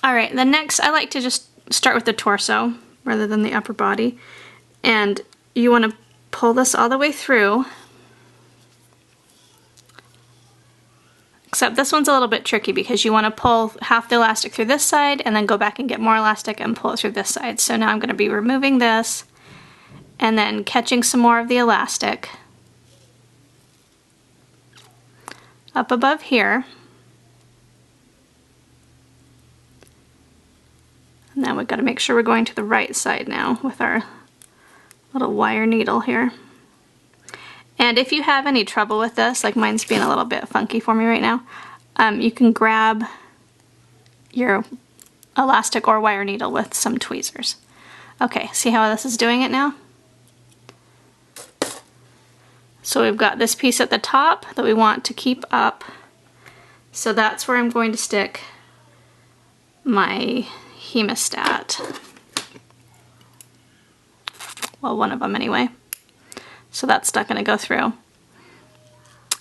All right, the next, I like to just start with the torso rather than the upper body. And you want to pull this all the way through. Except this one's a little bit tricky because you want to pull half the elastic through this side and then go back and get more elastic and pull it through this side. So now I'm going to be removing this and then catching some more of the elastic up above here. And then we've got to make sure we're going to the right side now with our little wire needle here. And if you have any trouble with this, like mine's being a little bit funky for me right now, you can grab your elastic or wire needle with some tweezers. Okay, see how this is doing it now? So we've got this piece at the top that we want to keep up. So that's where I'm going to stick my hemostat. Well, one of them anyway. So that's not going to go through.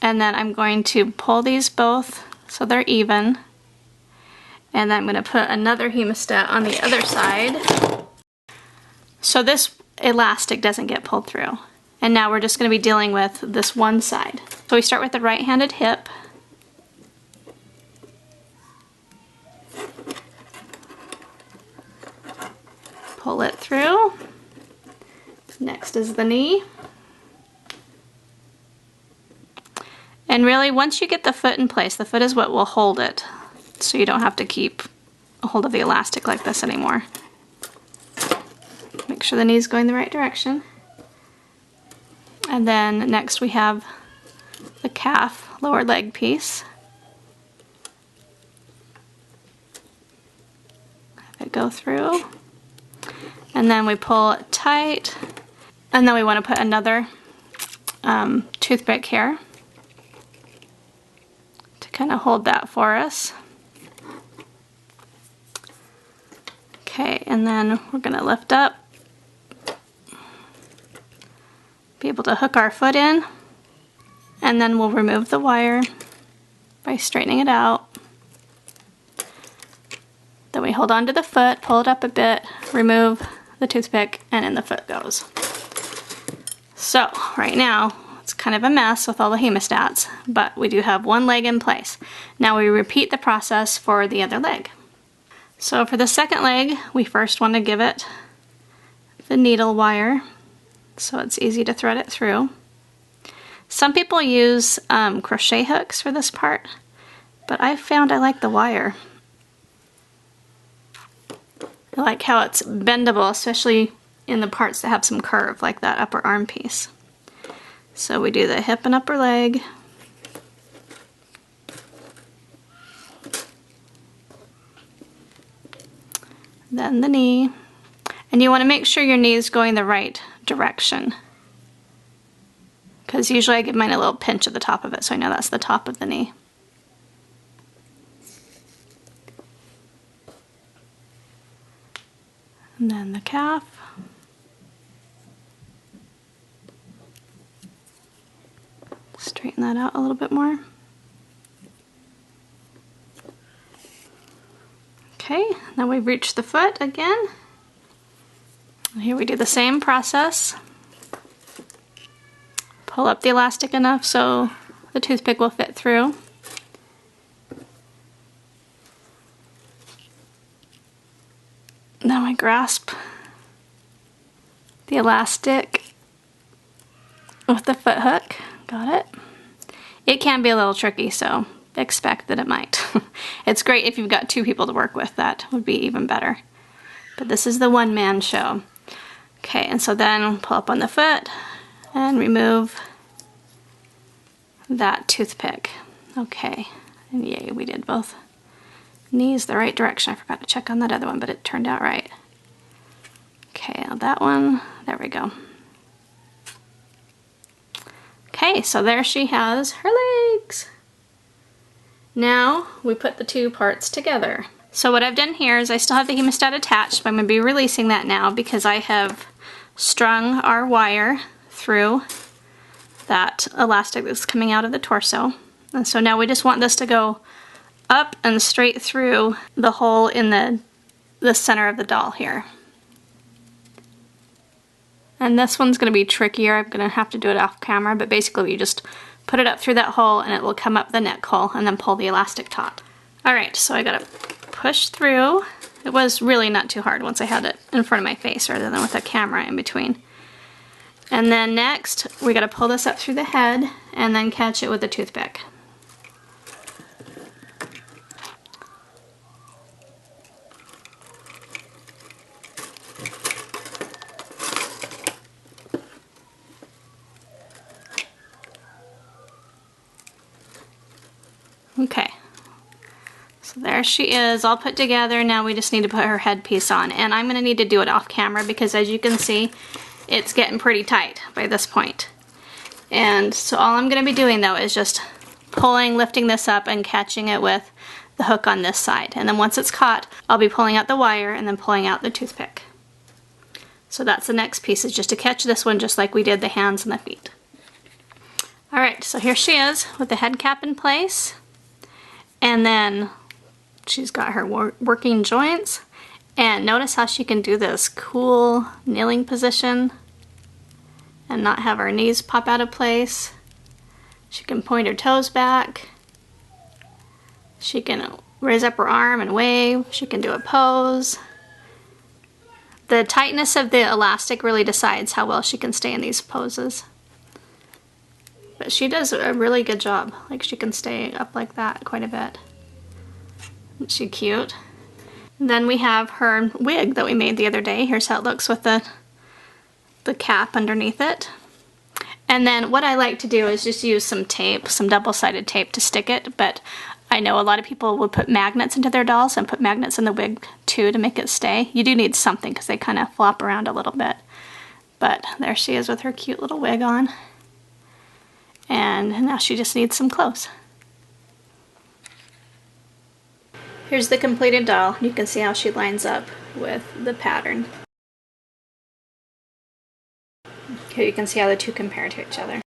And then I'm going to pull these both so they're even. And then I'm going to put another hemostat on the other side. So this elastic doesn't get pulled through. And now we're just going to be dealing with this one side. So we start with the right-handed hip. Pull it through. Next is the knee. And really, once you get the foot in place, the foot is what will hold it. So you don't have to keep a hold of the elastic like this anymore. Make sure the knee's going the right direction. And then next we have the calf lower leg piece. Have it go through. And then we pull it tight. And then we want to put another toothpick here to kind of hold that for us. Okay, and then we're going to lift up, be able to hook our foot in, and then we'll remove the wire by straightening it out. Then we hold on to the foot, pull it up a bit, remove the toothpick, and in the foot goes. So right now it's kind of a mess with all the hemostats, but we do have one leg in place. Now we repeat the process for the other leg. So for the second leg, we first want to give it the needle wire so it's easy to thread it through. Some people use crochet hooks for this part, but I found I like the wire. I like how it's bendable, especially in the parts that have some curve, like that upper arm piece. So we do the hip and upper leg. Then the knee. And you want to make sure your knee is going the right direction. Because usually I give mine a little pinch at the top of it, so I know that's the top of the knee. And then the calf. Straighten that out a little bit more. Okay, now we've reached the foot again. Here we do the same process. Pull up the elastic enough so the toothpick will fit through. Now I grasp the elastic with the foot hook. Got it? It can be a little tricky, so expect that it might. It's great if you've got two people to work with. That would be even better. But this is the one-man show. Okay, and so then pull up on the foot and remove that toothpick. Okay, and yay, we did both knees the right direction. I forgot to check on that other one, but it turned out right. Okay, now that one, there we go. Okay, so there she has her legs. Now we put the two parts together. So what I've done here is I still have the hemostat attached, but I'm going to be releasing that now because I have strung our wire through that elastic that's coming out of the torso. And so now we just want this to go up and straight through the hole in the center of the doll here. And this one's going to be trickier. I'm going to have to do it off camera, but basically you just put it up through that hole and it will come up the neck hole and then pull the elastic taut. Alright, so I gotta push through. It was really not too hard once I had it in front of my face rather than with a camera in between. And then next, we gotta pull this up through the head and then catch it with a toothpick. Okay, so there she is all put together. Now we just need to put her headpiece on, and I'm gonna need to do it off camera because as you can see, it's getting pretty tight by this point. And so all I'm gonna be doing though is just pulling, lifting this up and catching it with the hook on this side. And then once it's caught, I'll be pulling out the wire and then pulling out the toothpick. So that's the next piece, is just to catch this one just like we did the hands and the feet. Alright, so here she is with the head cap in place. And then she's got her working joints. And notice how she can do this cool kneeling position and not have her knees pop out of place. She can point her toes back. She can raise up her arm and wave. She can do a pose. The tightness of the elastic really decides how well she can stay in these poses. But she does a really good job. Like, she can stay up like that quite a bit. Isn't she cute? And then we have her wig that we made the other day. Here's how it looks with the cap underneath it. And then what I like to do is just use some tape, some double-sided tape to stick it, but I know a lot of people would put magnets into their dolls and put magnets in the wig too to make it stay. You do need something because they kind of flop around a little bit. But there she is with her cute little wig on. And now she just needs some clothes. Here's the completed doll. You can see how she lines up with the pattern. Here you can see how the two compare to each other.